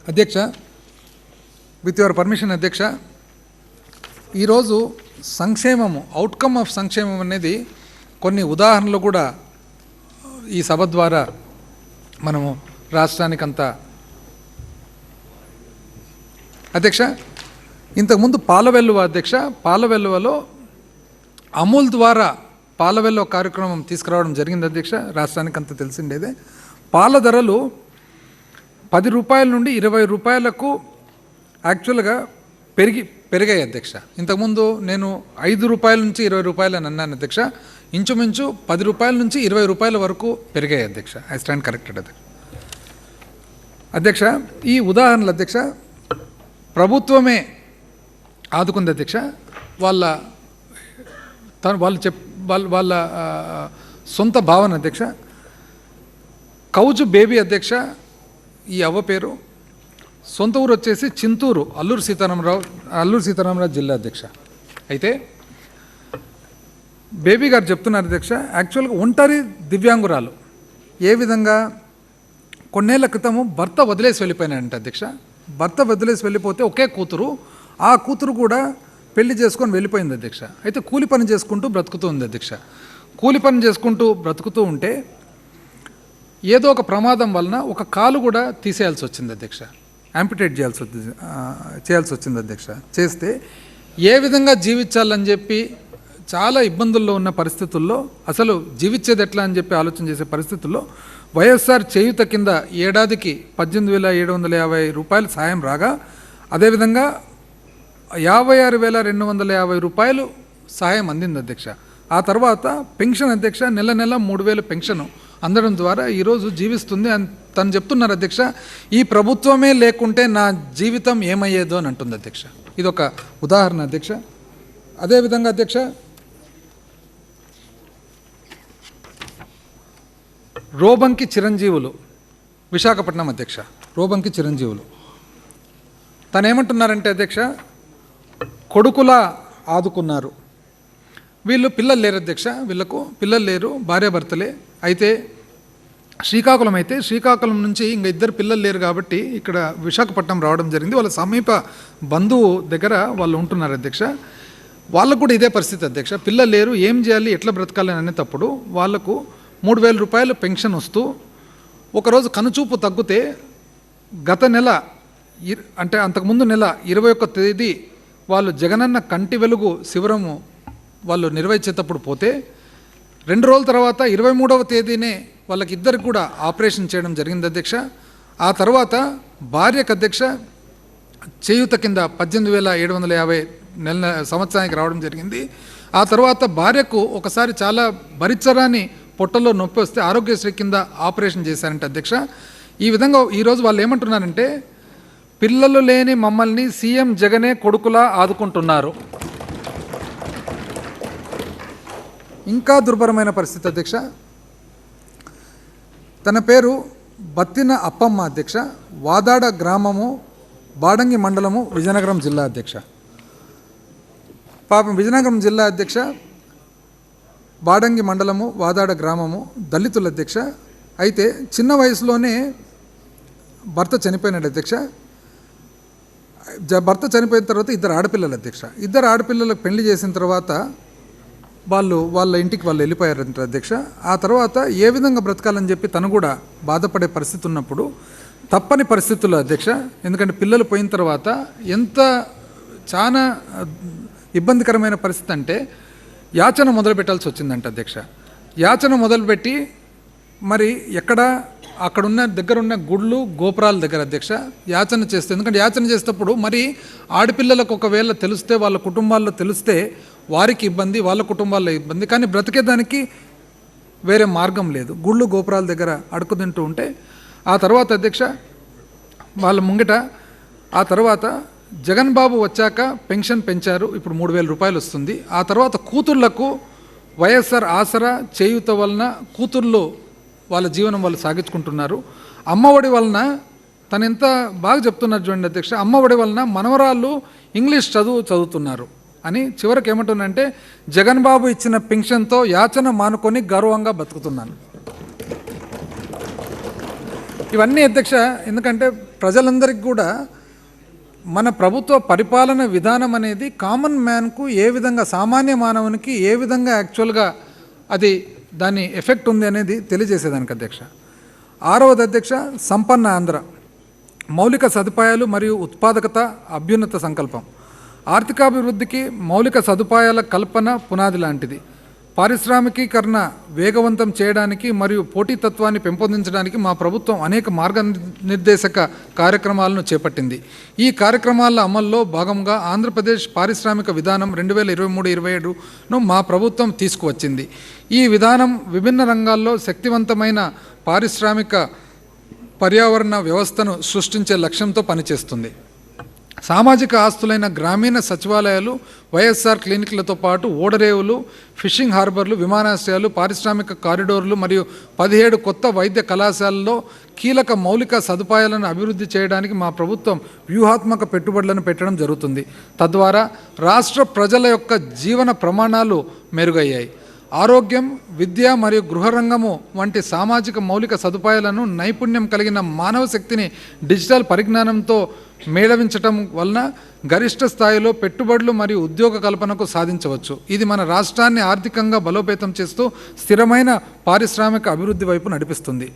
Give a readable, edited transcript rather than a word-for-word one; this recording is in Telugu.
అధ్యక్ష, విత్ యువర్ పర్మిషన్ అధ్యక్ష, ఈరోజు సంక్షేమము, అవుట్కమ్ ఆఫ్ సంక్షేమం అనేది కొన్ని ఉదాహరణలు కూడా ఈ సభ ద్వారా మనము రాష్ట్రానికంతా. అధ్యక్ష, ఇంతకుముందు పాలవెల్లువ అధ్యక్ష, పాలవెల్లువలో అమూల్ ద్వారా పాలవెల్లువ కార్యక్రమం తీసుకురావడం జరిగింది అధ్యక్ష. రాష్ట్రానికంతా తెలిసిండేదే. పాల ధరలు 10 రూపాయల నుండి 20 రూపాయలకు యాక్చువల్గా పెరిగాయి అధ్యక్ష. ఇంతకుముందు నేను 5 రూపాయల నుంచి 20 రూపాయలు అని అన్నాను అధ్యక్ష. ఇంచుమించు 10 రూపాయల నుంచి 20 రూపాయల వరకు పెరిగాయి అధ్యక్ష. ఐ స్టాండ్ కరెక్టెడ్ అధ్యక్ష. ఈ ఉదాహరణలు అధ్యక్ష ప్రభుత్వమే ఆదుకుంది అధ్యక్ష. వాళ్ళ సొంత భావన అధ్యక్ష. కౌజు బేబీ అధ్యక్ష, ఈ అవ్వ పేరు. సొంత ఊరు వచ్చేసి చింతూరు, అల్లూరు సీతారామరాజు జిల్లా అధ్యక్ష. అయితే బేబీ గారు చెప్తున్నారు అధ్యక్ష, యాక్చువల్గా ఒంటరి దివ్యాంగురాలు. ఏ విధంగా కొన్నేళ్ల క్రితము భర్త వదిలేసి వెళ్ళిపోయినాడంట అధ్యక్ష. భర్త వదిలేసి వెళ్ళిపోతే ఒకే కూతురు, ఆ కూతురు కూడా పెళ్లి చేసుకొని వెళ్ళిపోయింది అధ్యక్ష. అయితే కూలి పని చేసుకుంటూ బ్రతుకుతూ ఉంది అధ్యక్ష. కూలి పని చేసుకుంటూ బ్రతుకుతూ ఉంటే ఏదో ఒక ప్రమాదం వలన ఒక కాలు కూడా తీసేయాల్సి వచ్చింది అధ్యక్ష. యాంపిటేట్ చేయాల్సి వచ్చింది అధ్యక్ష. చేస్తే ఏ విధంగా జీవించాలని చెప్పి చాలా ఇబ్బందుల్లో ఉన్న పరిస్థితుల్లో, అసలు జీవించేది ఎట్లా అని చెప్పి ఆలోచన చేసే పరిస్థితుల్లో వైఎస్ఆర్ చేయూత కింద ఏడాదికి 18,750 రూపాయలు సాయం రాగా, అదేవిధంగా 56,250 రూపాయలు సహాయం అందింది అధ్యక్ష. ఆ తర్వాత పెన్షన్ అధ్యక్ష, నెల 3,000 పెన్షన్ అందడం ద్వారా ఈరోజు జీవిస్తుంది అని తను చెప్తున్నారు అధ్యక్ష. ఈ ప్రభుత్వమే లేకుంటే నా జీవితం ఏమయ్యేదో అని అంటుంది అధ్యక్ష. ఇది ఒక ఉదాహరణ అధ్యక్ష. అదేవిధంగా అధ్యక్ష, రోబంకి చిరంజీవులు, విశాఖపట్నం అధ్యక్ష. రోబంకి చిరంజీవులు తను ఏమంటున్నారంటే అధ్యక్ష, కొడుకులా ఆదుకున్నారు. వీళ్ళు పిల్లలు లేరు అధ్యక్ష, వీళ్ళకు పిల్లలు లేరు, భార్యాభర్తలే. అయితే శ్రీకాకుళం నుంచి ఇంకా 2 పిల్లలు లేరు కాబట్టి ఇక్కడ విశాఖపట్నం రావడం జరిగింది. వాళ్ళ సమీప బంధువు దగ్గర వాళ్ళు ఉంటున్నారు అధ్యక్ష. వాళ్ళకు కూడా ఇదే పరిస్థితి అధ్యక్ష. పిల్లలు లేరు, ఏం చేయాలి, ఎట్లా బ్రతకాలి అనేటప్పుడు వాళ్ళకు 3,000 రూపాయలు పెన్షన్ వస్తూ, ఒకరోజు కనుచూపు తగ్గితే గత నెల అంటే అంతకుముందు నెల 21వ తేదీ వాళ్ళు జగనన్న కంటి వెలుగు శిబిరము వాళ్ళు నిర్వహించేటప్పుడు పోతే 2 రోజుల తర్వాత 23వ తేదీనే వాళ్ళకి ఇద్దరికి కూడా ఆపరేషన్ చేయడం జరిగింది అధ్యక్ష. ఆ తర్వాత భార్యకు అధ్యక్ష చేయూత కింద 18,750 సంవత్సరానికి రావడం జరిగింది. ఆ తర్వాత భార్యకు ఒకసారి చాలా భరించరాని పొట్టలో నొప్పి వస్తే ఆరోగ్యశ్రీ కింద ఆపరేషన్ చేశారంటే అధ్యక్ష. ఈ విధంగా ఈరోజు వాళ్ళు ఏమంటున్నారంటే, పిల్లలు లేని మమ్మల్ని సీఎం జగనే కొడుకులా ఆదుకుంటున్నారు. ఇంకా దుర్భరమైన పరిస్థితి అధ్యక్ష. తన పేరు బత్తిన అప్పమ్మ అధ్యక్ష. వాదాడ గ్రామము, బాడంగి మండలము, విజయనగరం జిల్లా అధ్యక్ష. పాపం విజయనగరం జిల్లా అధ్యక్ష, బాడంగి మండలము, వాదాడ గ్రామము, దళితుల అధ్యక్ష. అయితే చిన్న వయసులోనే భర్త చనిపోయినాడు అధ్యక్ష. భర్త చనిపోయిన తర్వాత 2 ఆడపిల్లలు అధ్యక్ష. 2 ఆడపిల్లలకు పెళ్లి చేసిన తర్వాత వాళ్ళ ఇంటికి వాళ్ళు వెళ్ళిపోయారంట అధ్యక్ష. ఆ తర్వాత ఏ విధంగా బ్రతకాలని చెప్పి తను కూడా బాధపడే పరిస్థితి ఉన్నప్పుడు, తప్పని పరిస్థితుల్లో అధ్యక్ష, ఎందుకంటే పిల్లలు పోయిన తర్వాత ఎంత చాలా ఇబ్బందికరమైన పరిస్థితి అంటే యాచన మొదలుపెట్టాల్సి వచ్చిందంట అధ్యక్ష. యాచన మొదలుపెట్టి మరి అక్కడున్న దగ్గరున్న గుళ్ళు గోపురాల దగ్గర అధ్యక్ష యాచన చేస్తే, ఎందుకంటే యాచన చేసేటప్పుడు మరి ఆడపిల్లలకు ఒకవేళ తెలిస్తే, వాళ్ళ కుటుంబాల్లో తెలిస్తే వారికి ఇబ్బంది, వాళ్ళ కుటుంబాల్లో ఇబ్బంది. కానీ బ్రతికేదానికి వేరే మార్గం లేదు. గుళ్ళు గోపురాల దగ్గర అడుగు తింటూ ఉంటే ఆ తర్వాత అధ్యక్ష వాళ్ళ ముంగిట ఆ తర్వాత జగన్ బాబు వచ్చాక పెన్షన్ పెంచారు. ఇప్పుడు 3,000 రూపాయలు వస్తుంది. ఆ తర్వాత కూతుర్లకు వైఎస్ఆర్ ఆసరా చేయూత వలన కూతుర్లు వాళ్ళ జీవనం వాళ్ళు సాగించుకుంటున్నారు. అమ్మఒడి వలన తను ఎంత బాగా చెప్తున్నారు చూడండి అధ్యక్ష, అమ్మఒడి వలన మనవరాళ్ళు ఇంగ్లీష్ చదువుతున్నారు అని. చివరికి ఏమంటున్నానంటే, జగన్ బాబు ఇచ్చిన పెన్షన్తో యాచన మానుకొని గర్వంగా బతుకుతున్నాను. ఇవన్నీ అధ్యక్ష, ఎందుకంటే ప్రజలందరికీ కూడా మన ప్రభుత్వ పరిపాలన విధానం అనేది కామన్ మ్యాన్కు ఏ విధంగా, సామాన్య మానవునికి ఏ విధంగా యాక్చువల్గా అది దాని ఎఫెక్ట్ ఉంది అనేది తెలియజేసేదానికి అధ్యక్ష. ఆరవది అధ్యక్ష, సంపన్న ఆంధ్ర, మౌలిక సదుపాయాలు మరియు ఉత్పాదకత అభ్యున్నత సంకల్పం. ఆర్థికాభివృద్ధికి మౌలిక సదుపాయాల కల్పన పునాది లాంటిది. పారిశ్రామికీకరణ వేగవంతం చేయడానికి మరియు పోటీతత్వాన్ని పెంపొందించడానికి మా ప్రభుత్వం అనేక మార్గనిర్దేశక కార్యక్రమాలను చేపట్టింది. ఈ కార్యక్రమాల అమల్లో భాగంగా ఆంధ్రప్రదేశ్ పారిశ్రామిక విధానం 2023-27ను మా ప్రభుత్వం తీసుకువచ్చింది. ఈ విధానం విభిన్న రంగాల్లో శక్తివంతమైన పారిశ్రామిక పర్యావరణ వ్యవస్థను సృష్టించే లక్ష్యంతో పనిచేస్తుంది. సామాజిక ఆస్తులైన గ్రామీణ సచివాలయాలు, వైఎస్ఆర్ క్లినిక్లతో పాటు ఓడరేవులు, ఫిషింగ్ హార్బర్లు, విమానాశ్రయాలు, పారిశ్రామిక కారిడోర్లు మరియు 17 కొత్త వైద్య కళాశాలల్లో కీలక మౌలిక సదుపాయాలను అభివృద్ధి చేయడానికి మా ప్రభుత్వం వ్యూహాత్మక పెట్టుబడులను పెట్టడం జరుగుతుంది. తద్వారా రాష్ట్ర ప్రజల యొక్క జీవన ప్రమాణాలు మెరుగయ్యాయి. ఆరోగ్యం, విద్య మరియు గృహరంగము వంటి సామాజిక మౌలిక సదుపాయాలను నైపుణ్యం కలిగిన మానవ శక్తిని డిజిటల్ పరిజ్ఞానంతో మేళవించటం వలన గరిష్ట స్థాయిలో పెట్టుబడులు మరియు ఉద్యోగ కల్పనకు సాధించవచ్చు. ఇది మన రాష్ట్రాన్ని ఆర్థికంగా బలోపేతం చేస్తూ స్థిరమైన పారిశ్రామిక అభివృద్ధి వైపు నడిపిస్తుంది.